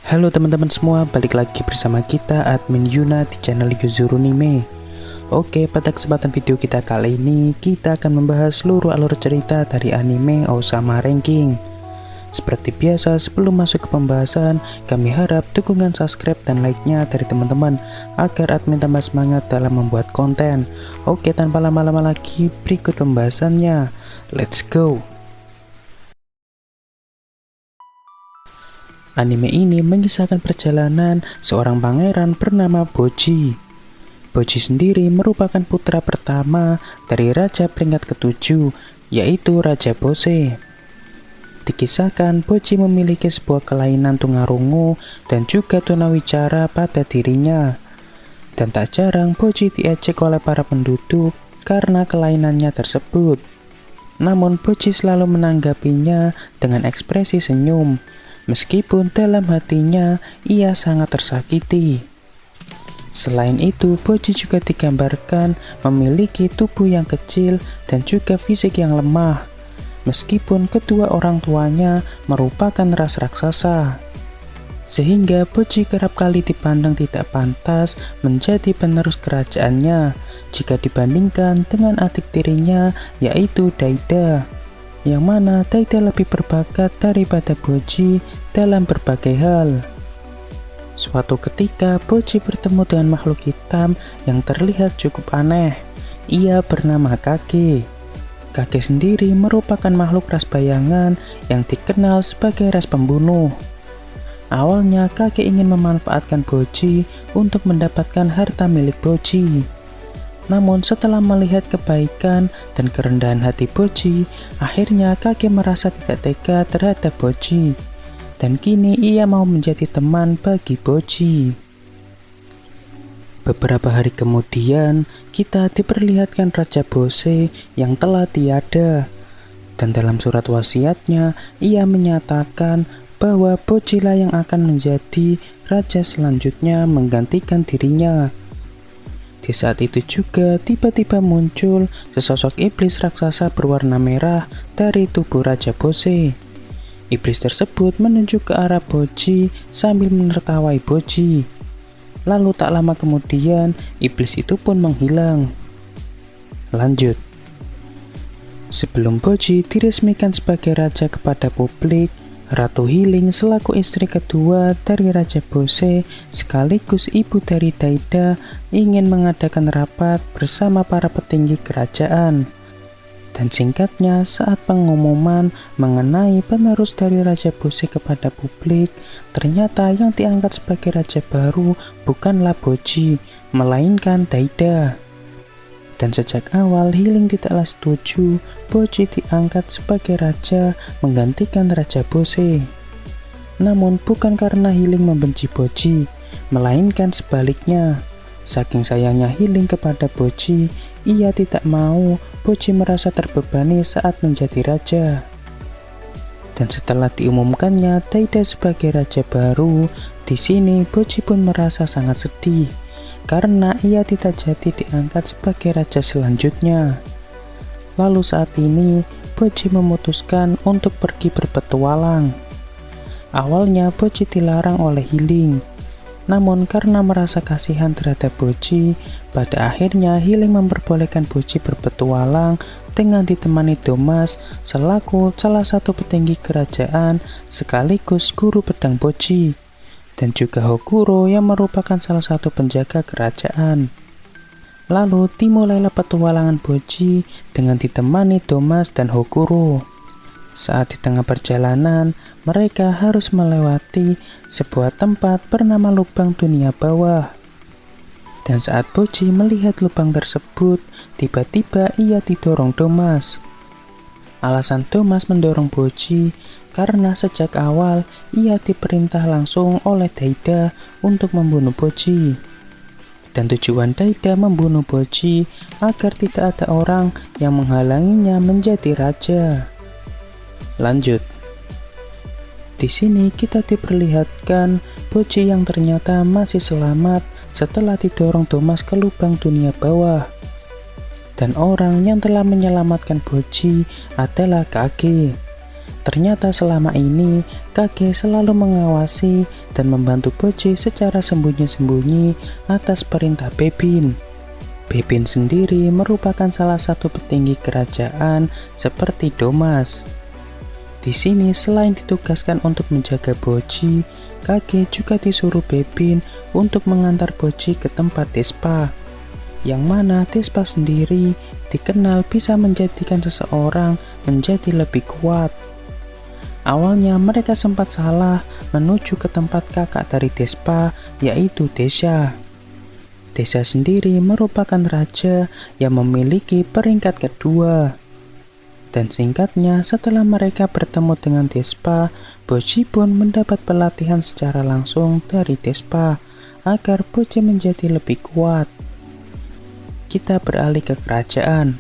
Halo teman-teman semua, balik lagi bersama kita admin Yuna di channel Yuzurunime. Oke, pada kesempatan video kita kali ini kita akan membahas seluruh alur cerita dari anime Osama Ranking. Seperti biasa, sebelum masuk ke pembahasan, kami harap dukungan subscribe dan like-nya dari teman-teman agar admin tambah semangat dalam membuat konten. Oke, tanpa lama-lama lagi, berikut pembahasannya. Let's go! Anime ini mengisahkan perjalanan seorang pangeran bernama Bojji. Bojji sendiri merupakan putra pertama dari raja peringkat ke-7, yaitu Raja Bose. Dikisahkan Bojji memiliki sebuah kelainan tunarungu dan juga tunawicara pada dirinya. Dan tak jarang Bojji diejek oleh para penduduk karena kelainannya tersebut. Namun Bojji selalu menanggapinya dengan ekspresi senyum, meskipun dalam hatinya ia sangat tersakiti. Selain itu, Bojji juga digambarkan memiliki tubuh yang kecil dan juga fisik yang lemah, meskipun kedua orang tuanya merupakan ras raksasa. Sehingga Bojji kerap kali dipandang tidak pantas menjadi penerus kerajaannya jika dibandingkan dengan adik tirinya, yaitu Daida, yang mana Daida lebih berbakat daripada Bojji dalam berbagai hal. Suatu ketika Bojji bertemu dengan makhluk hitam yang terlihat cukup aneh. Ia bernama Kage. Kage sendiri merupakan makhluk ras bayangan yang dikenal sebagai ras pembunuh. Awalnya Kage ingin memanfaatkan Bojji untuk mendapatkan harta milik Bojji. Namun setelah melihat kebaikan dan kerendahan hati Bojji, akhirnya Kage merasa tidak tega terhadap Bojji. Dan kini ia mau menjadi teman bagi Bojji. Beberapa hari kemudian, kita diperlihatkan Raja Bose yang telah tiada. Dan dalam surat wasiatnya, ia menyatakan bahwa Bojji lah yang akan menjadi raja selanjutnya menggantikan dirinya. Di saat itu juga tiba-tiba muncul sesosok iblis raksasa berwarna merah dari tubuh Raja Bose. Iblis tersebut menunjuk ke arah Bojji sambil menertawai Bojji. Lalu tak lama kemudian iblis itu pun menghilang. Lanjut. Sebelum Bojji diresmikan sebagai raja kepada publik, Ratu Healing selaku istri kedua dari Raja Bose sekaligus ibu dari Daida ingin mengadakan rapat bersama para petinggi kerajaan. Dan singkatnya, saat pengumuman mengenai penerus dari Raja Bose kepada publik, ternyata yang diangkat sebagai raja baru bukanlah Bojji, melainkan Daida. Dan sejak awal Healing tidaklah setuju Bojji diangkat sebagai raja menggantikan Raja Bose. Namun bukan karena Healing membenci Bojji, melainkan sebaliknya. Saking sayangnya Healing kepada Bojji, ia tidak mau Bojji merasa terbebani saat menjadi raja. Dan setelah diumumkannya Daida sebagai raja baru, di sini Bojji pun merasa sangat sedih karena ia tidak jadi diangkat sebagai raja selanjutnya. Lalu saat ini Bojji memutuskan untuk pergi berpetualang. Awalnya Bojji dilarang oleh Healing, namun karena merasa kasihan terhadap Bojji, pada akhirnya Healing memperbolehkan Bojji berpetualang dengan ditemani Domas selaku salah satu petinggi kerajaan sekaligus guru pedang Bojji, dan juga Hokuro yang merupakan salah satu penjaga kerajaan. Lalu dimulailah petualangan Bojji dengan ditemani Domas dan Hokuro. Saat di tengah perjalanan, mereka harus melewati sebuah tempat bernama lubang dunia bawah. Dan saat Bojji melihat lubang tersebut, tiba-tiba ia didorong Domas. Alasan Domas mendorong Bojji karena sejak awal ia diperintah langsung oleh Daida untuk membunuh Bojji. Dan tujuan Daida membunuh Bojji agar tidak ada orang yang menghalanginya menjadi raja. Lanjut. Di sini kita diperlihatkan Bojji yang ternyata masih selamat setelah didorong Domas ke lubang dunia bawah. Dan orang yang telah menyelamatkan Bojji adalah Kage. Ternyata selama ini kakek selalu mengawasi dan membantu Boci secara sembunyi-sembunyi atas perintah Bebin. Bebin sendiri merupakan salah satu petinggi kerajaan seperti Domas. Di sini selain ditugaskan untuk menjaga Boci, kakek juga disuruh Bebin untuk mengantar Boci ke tempat Despa, yang mana Despa sendiri dikenal bisa menjadikan seseorang menjadi lebih kuat. Awalnya mereka sempat salah menuju ke tempat kakak dari Despa, yaitu Desya. Desya sendiri merupakan raja yang memiliki peringkat kedua. Dan singkatnya, setelah mereka bertemu dengan Despa, Boci pun mendapat pelatihan secara langsung dari Despa agar Boci menjadi lebih kuat. Kita beralih ke kerajaan.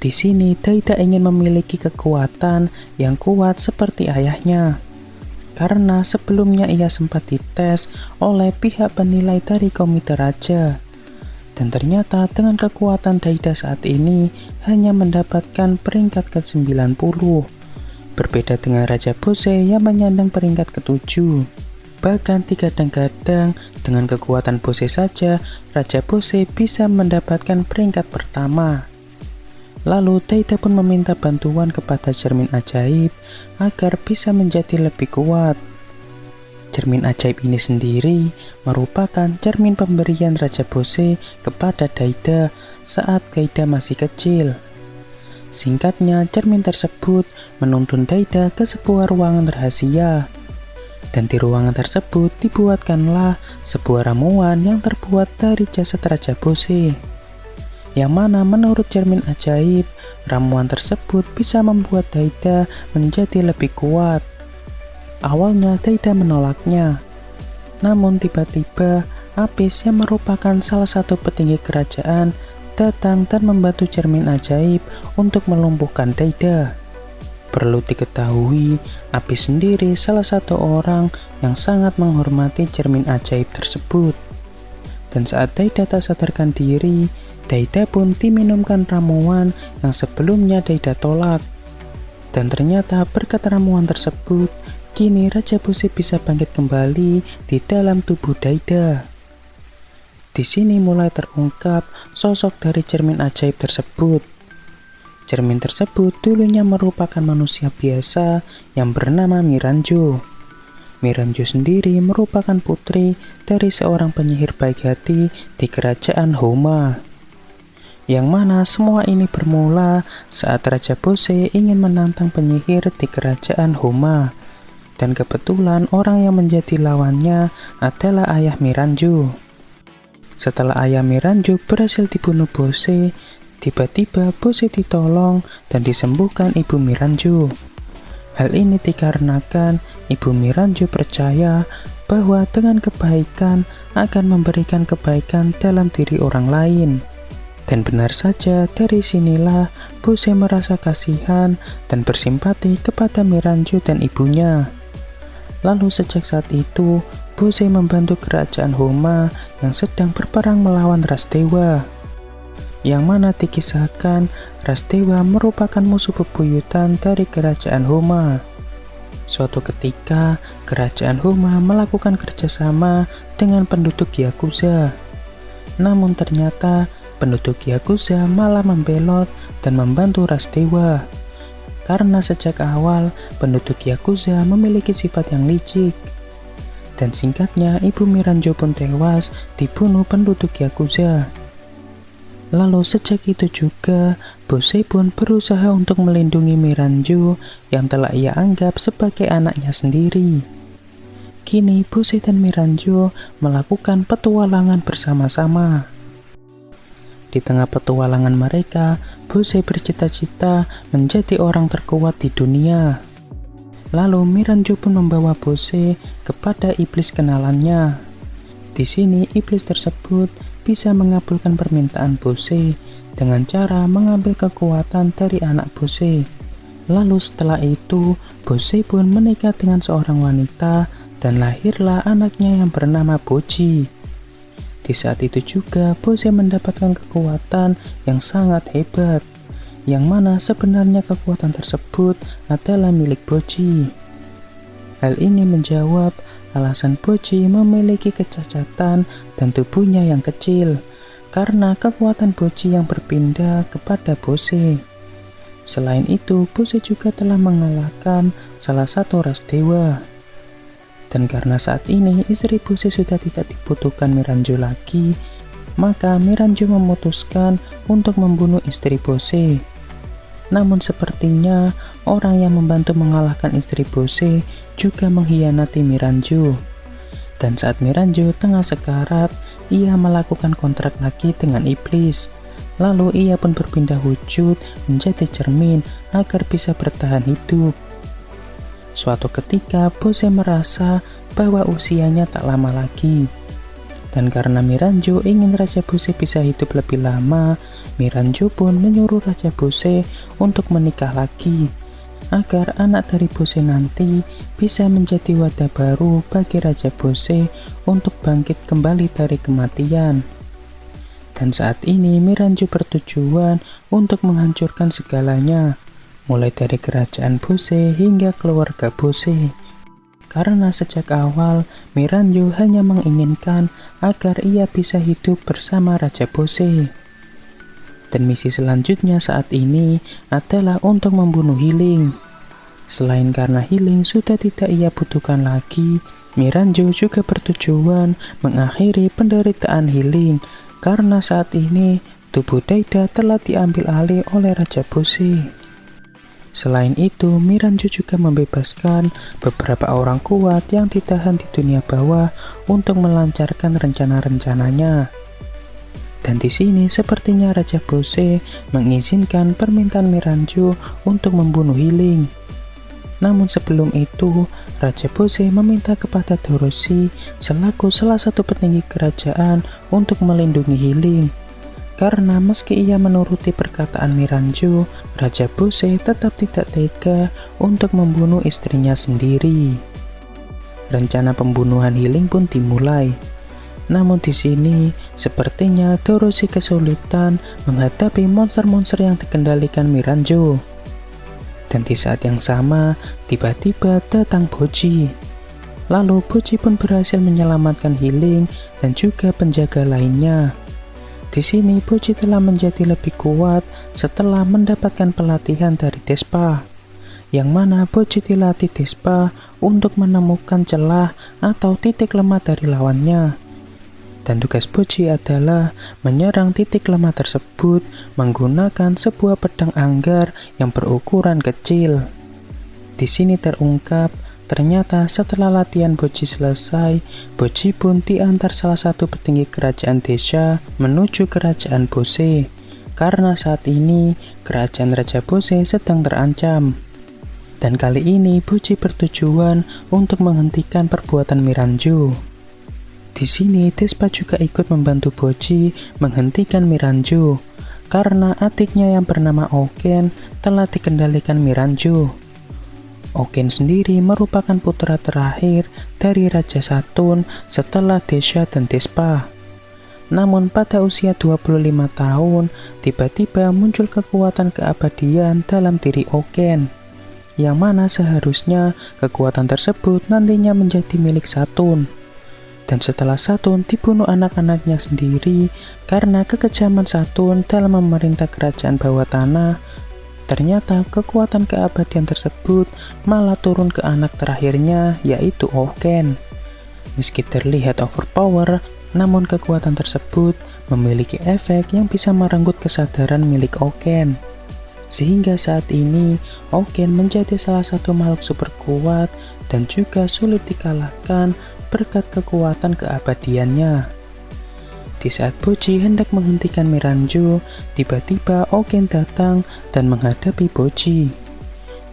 Di sini Daida ingin memiliki kekuatan yang kuat seperti ayahnya, karena sebelumnya ia sempat dites oleh pihak penilai dari komite raja. Dan ternyata dengan kekuatan Daida saat ini hanya mendapatkan peringkat ke-90. Berbeda dengan Raja Bose yang menyandang peringkat ke-7. Bahkan kadang-kadang dengan kekuatan Bose saja, Raja Bose bisa mendapatkan peringkat pertama. Lalu Daida pun meminta bantuan kepada cermin ajaib agar bisa menjadi lebih kuat. Cermin ajaib ini sendiri merupakan cermin pemberian Raja Bose kepada Daida saat Daida masih kecil. Singkatnya, cermin tersebut menuntun Daida ke sebuah ruangan rahasia. Dan di ruangan tersebut dibuatkanlah sebuah ramuan yang terbuat dari jasad Raja Bose. Yang mana menurut cermin ajaib, ramuan tersebut bisa membuat Daida menjadi lebih kuat. Awalnya Daida menolaknya. Namun tiba-tiba Apis yang merupakan salah satu petinggi kerajaan datang dan membantu cermin ajaib untuk melumpuhkan Daida. Perlu diketahui, Apis sendiri salah satu orang yang sangat menghormati cermin ajaib tersebut. Dan saat Daida tak sadarkan diri, Daida pun diminumkan ramuan yang sebelumnya Daida tolak. Dan ternyata berkat ramuan tersebut, kini Raja Bose bisa bangkit kembali di dalam tubuh Daida. Di sini mulai terungkap sosok dari cermin ajaib tersebut. Cermin tersebut dulunya merupakan manusia biasa yang bernama Miranjo. Miranjo sendiri merupakan putri dari seorang penyihir baik hati di kerajaan Homa. Yang mana semua ini bermula saat Raja Bose ingin menantang penyihir di kerajaan Homa. Dan kebetulan orang yang menjadi lawannya adalah ayah Miranjo. Setelah ayah Miranjo berhasil dibunuh Bose, tiba-tiba Bose ditolong dan disembuhkan ibu Miranjo. Hal ini dikarenakan ibu Miranjo percaya bahwa dengan kebaikan akan memberikan kebaikan dalam diri orang lain. Dan benar saja, dari sinilah Bose merasa kasihan dan bersimpati kepada Miranjo dan ibunya. Lalu sejak saat itu, Bose membantu kerajaan Homa yang sedang berperang melawan ras dewa. Yang mana dikisahkan, ras dewa merupakan musuh bebuyutan dari kerajaan Homa. Suatu ketika, kerajaan Homa melakukan kerjasama dengan penduduk Yakuza. Namun ternyata, penduduk Yakuza malah membelot dan membantu ras dewa. Karena sejak awal, penduduk Yakuza memiliki sifat yang licik. Dan singkatnya, ibu Miranjo pun tewas dibunuh penduduk Yakuza. Lalu sejak itu juga, Bose pun berusaha untuk melindungi Miranjo yang telah ia anggap sebagai anaknya sendiri. Kini Bose dan Miranjo melakukan petualangan bersama-sama. Di tengah petualangan mereka, Bose bercita-cita menjadi orang terkuat di dunia. Lalu Miranjo pun membawa Bose kepada iblis kenalannya. Di sini iblis tersebut bisa mengabulkan permintaan Bose dengan cara mengambil kekuatan dari anak Bose. Lalu setelah itu, Bose pun menikah dengan seorang wanita dan lahirlah anaknya yang bernama Boji. Di saat itu juga Bose mendapatkan kekuatan yang sangat hebat, yang mana sebenarnya kekuatan tersebut adalah milik Boji. Hal ini menjawab alasan Boji memiliki kecacatan dan tubuhnya yang kecil, karena kekuatan Boji yang berpindah kepada Bose. Selain itu, Bose juga telah mengalahkan salah satu ras dewa. Dan karena saat ini istri Bose sudah tidak dibutuhkan Miranjo lagi, maka Miranjo memutuskan untuk membunuh istri Bose. Namun sepertinya orang yang membantu mengalahkan istri Bose juga mengkhianati Miranjo. Dan saat Miranjo tengah sekarat, ia melakukan kontrak lagi dengan iblis. Lalu ia pun berpindah wujud menjadi cermin agar bisa bertahan hidup. Suatu ketika Bose merasa bahwa usianya tak lama lagi. Dan karena Miranjo ingin Raja Bose bisa hidup lebih lama, Miranjo pun menyuruh Raja Bose untuk menikah lagi, agar anak dari Bose nanti bisa menjadi wadah baru bagi Raja Bose untuk bangkit kembali dari kematian. Dan saat ini Miranjo bertujuan untuk menghancurkan segalanya, mulai dari kerajaan Bose hingga keluarga Bose. Karena sejak awal, Miranjo hanya menginginkan agar ia bisa hidup bersama Raja Bose. Dan misi selanjutnya saat ini adalah untuk membunuh Hiling. Selain karena Hiling sudah tidak ia butuhkan lagi, Miranjo juga bertujuan mengakhiri penderitaan Hiling, karena saat ini tubuh Daida telah diambil alih oleh Raja Bose. Selain itu, Miranjo juga membebaskan beberapa orang kuat yang ditahan di dunia bawah untuk melancarkan rencana-rencananya. Dan di sini sepertinya Raja Bose mengizinkan permintaan Miranjo untuk membunuh Hiling. Namun sebelum itu, Raja Bose meminta kepada Doroshi selaku salah satu petinggi kerajaan untuk melindungi Hiling. Karena meski ia menuruti perkataan Miranjo, Raja Bose tetap tidak tega untuk membunuh istrinya sendiri. Rencana pembunuhan Hiling pun dimulai. Namun di sini, sepertinya Doroshi kesulitan menghadapi monster-monster yang dikendalikan Miranjo. Dan di saat yang sama, tiba-tiba datang Boji. Lalu Boji pun berhasil menyelamatkan Hiling dan juga penjaga lainnya. Di sini Boji telah menjadi lebih kuat setelah mendapatkan pelatihan dari Despa, yang mana Boji dilatih Despa untuk menemukan celah atau titik lemah dari lawannya. Dan tugas Boji adalah menyerang titik lemah tersebut menggunakan sebuah pedang anggar yang berukuran kecil. Di sini terungkap ternyata setelah latihan Boji selesai, Boji pun diantar salah satu petinggi kerajaan Desha menuju kerajaan Bose, karena saat ini kerajaan Raja Bose sedang terancam. Dan kali ini Boji bertujuan untuk menghentikan perbuatan Miranjo. Di sini Despa juga ikut membantu Boji menghentikan Miranjo, karena adiknya yang bernama Oken telah dikendalikan Miranjo. Oken sendiri merupakan putra terakhir dari Raja Saturn setelah Desha dan Despa. Namun pada usia 25 tahun, tiba-tiba muncul kekuatan keabadian dalam diri Oken, yang mana seharusnya kekuatan tersebut nantinya menjadi milik Saturn. Dan setelah Saturn dibunuh anak-anaknya sendiri karena kekejaman Saturn dalam memerintah kerajaan bawah tanah, ternyata kekuatan keabadian tersebut malah turun ke anak terakhirnya, yaitu Oken. Meski terlihat overpower, namun kekuatan tersebut memiliki efek yang bisa merenggut kesadaran milik Oken. Sehingga saat ini, Oken menjadi salah satu makhluk super kuat dan juga sulit dikalahkan berkat kekuatan keabadiannya. Di saat Boji hendak menghentikan Miranjo, tiba-tiba Oken datang dan menghadapi Boji.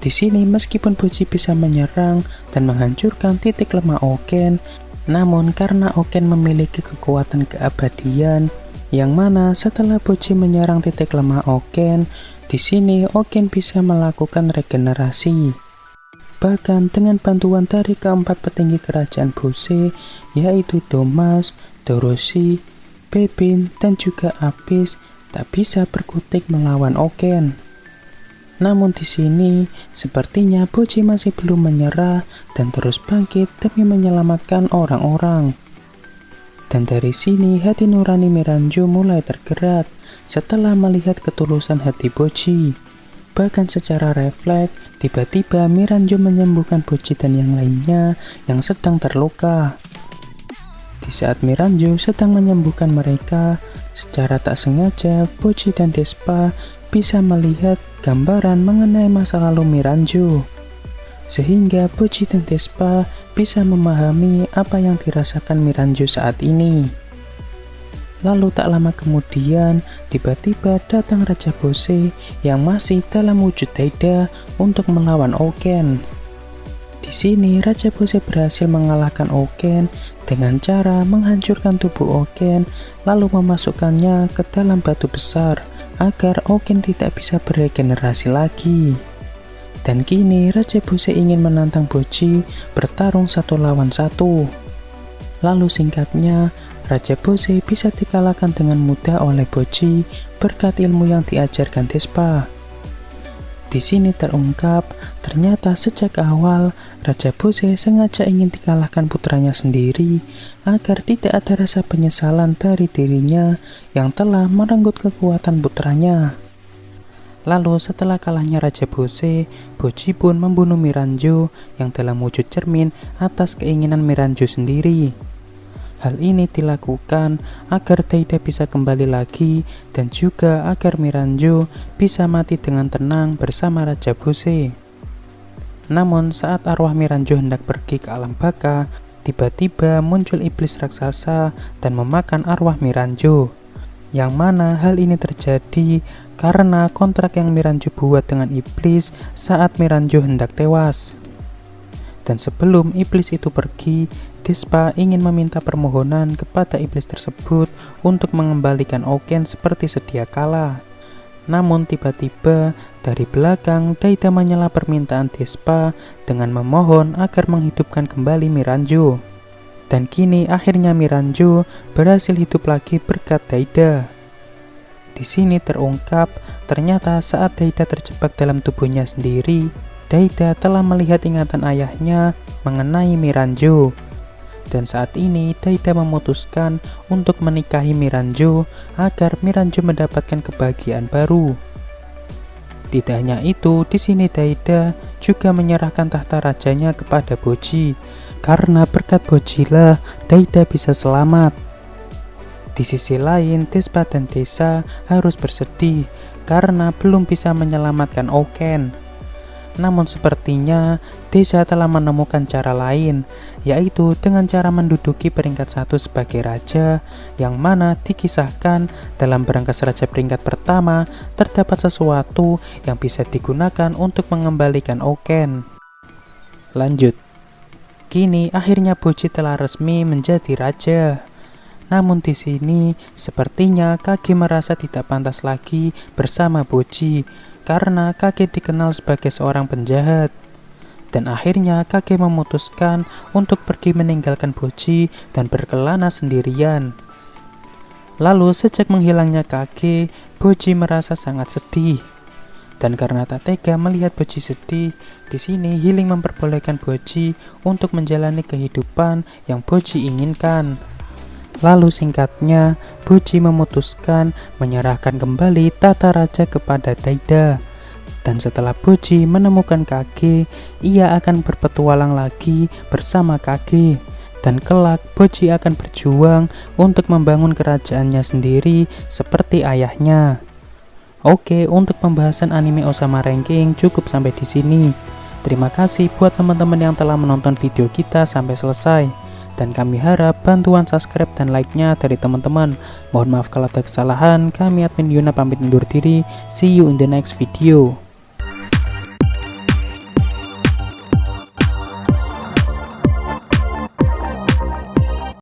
Di sini meskipun Boji bisa menyerang dan menghancurkan titik lemah Oken, namun karena Oken memiliki kekuatan keabadian, yang mana setelah Boji menyerang titik lemah Oken, di sini Oken bisa melakukan regenerasi. Bahkan dengan bantuan dari keempat petinggi kerajaan Bose, yaitu Domas, Doroshi, Bebin, dan juga Apis tak bisa berkutik melawan Oken. Namun di sini sepertinya Bocci masih belum menyerah dan terus bangkit demi menyelamatkan orang-orang. Dan dari sini hati nurani Miranjo mulai tergerak setelah melihat ketulusan hati Bocci. Bahkan secara refleks, tiba-tiba Miranjo menyembuhkan Bocci dan yang lainnya yang sedang terluka. Di saat Miranjo sedang menyembuhkan mereka, secara tak sengaja Bocci dan Despa bisa melihat gambaran mengenai masa lalu Miranjo. Sehingga Bocci dan Despa bisa memahami apa yang dirasakan Miranjo saat ini. Lalu tak lama kemudian, tiba-tiba datang Raja Bose yang masih dalam wujud Daida untuk melawan Oken. Di sini Raja Bose berhasil mengalahkan Oken dengan cara menghancurkan tubuh Oken lalu memasukkannya ke dalam batu besar agar Oken tidak bisa beregenerasi lagi. Dan kini Raja Bose ingin menantang Bocci bertarung 1 lawan 1. Lalu singkatnya, Raja Bose bisa dikalahkan dengan mudah oleh Bocci berkat ilmu yang diajarkan Despa. Di sini terungkap, ternyata sejak awal Raja Bose sengaja ingin dikalahkan putranya sendiri agar tidak ada rasa penyesalan dari dirinya yang telah merenggut kekuatan putranya. Lalu setelah kalahnya Raja Bose, Bocci pun membunuh Miranjo yang dalam wujud cermin atas keinginan Miranjo sendiri. Hal ini dilakukan agar Daida bisa kembali lagi dan juga agar Miranjo bisa mati dengan tenang bersama Raja Bose. Namun saat arwah Miranjo hendak pergi ke alam baka, tiba-tiba muncul iblis raksasa dan memakan arwah Miranjo. Yang mana hal ini terjadi karena kontrak yang Miranjo buat dengan iblis saat Miranjo hendak tewas. Dan sebelum iblis itu pergi, Despa ingin meminta permohonan kepada iblis tersebut untuk mengembalikan Oken seperti sedia kala. Namun tiba-tiba dari belakang Daida menyela permintaan Despa dengan memohon agar menghidupkan kembali Miranjo. Dan kini akhirnya Miranjo berhasil hidup lagi berkat Daida. Di sini terungkap ternyata saat Daida terjebak dalam tubuhnya sendiri, Daida telah melihat ingatan ayahnya mengenai Miranjo. Dan saat ini Daida memutuskan untuk menikahi Miranjo agar Miranjo mendapatkan kebahagiaan baru. Tidak hanya itu, di sini Daida juga menyerahkan tahta rajanya kepada Bocci, karena berkat Bocci lah Daida bisa selamat. Di sisi lain, Despa dan Desa harus bersedih karena belum bisa menyelamatkan Oken. Namun sepertinya Desa telah menemukan cara lain, yaitu dengan cara menduduki peringkat 1 sebagai raja, yang mana dikisahkan dalam berangkas raja peringkat pertama terdapat sesuatu yang bisa digunakan untuk mengembalikan Oken. Lanjut. Kini akhirnya Bocci telah resmi menjadi raja. Namun di sini sepertinya Kage merasa tidak pantas lagi bersama Bocci karena Kage dikenal sebagai seorang penjahat. Dan akhirnya Kage memutuskan untuk pergi meninggalkan Bocci dan berkelana sendirian. Lalu sejak menghilangnya Kage, Bocci merasa sangat sedih. Dan karena tak tega melihat Bocci sedih, di sini Healing memperbolehkan Bocci untuk menjalani kehidupan yang Bocci inginkan. Lalu singkatnya, Bocci memutuskan menyerahkan kembali tata raja kepada Daida. Dan setelah Bocci menemukan Kage, ia akan berpetualang lagi bersama Kage. Dan kelak Bocci akan berjuang untuk membangun kerajaannya sendiri seperti ayahnya. Oke, untuk pembahasan anime Osama Ranking cukup sampai di sini. Terima kasih buat teman-teman yang telah menonton video kita sampai selesai. Dan kami harap bantuan subscribe dan like-nya dari teman-teman. Mohon maaf kalau ada kesalahan. Kami admin Yuna pamit undur diri. See you in the next video.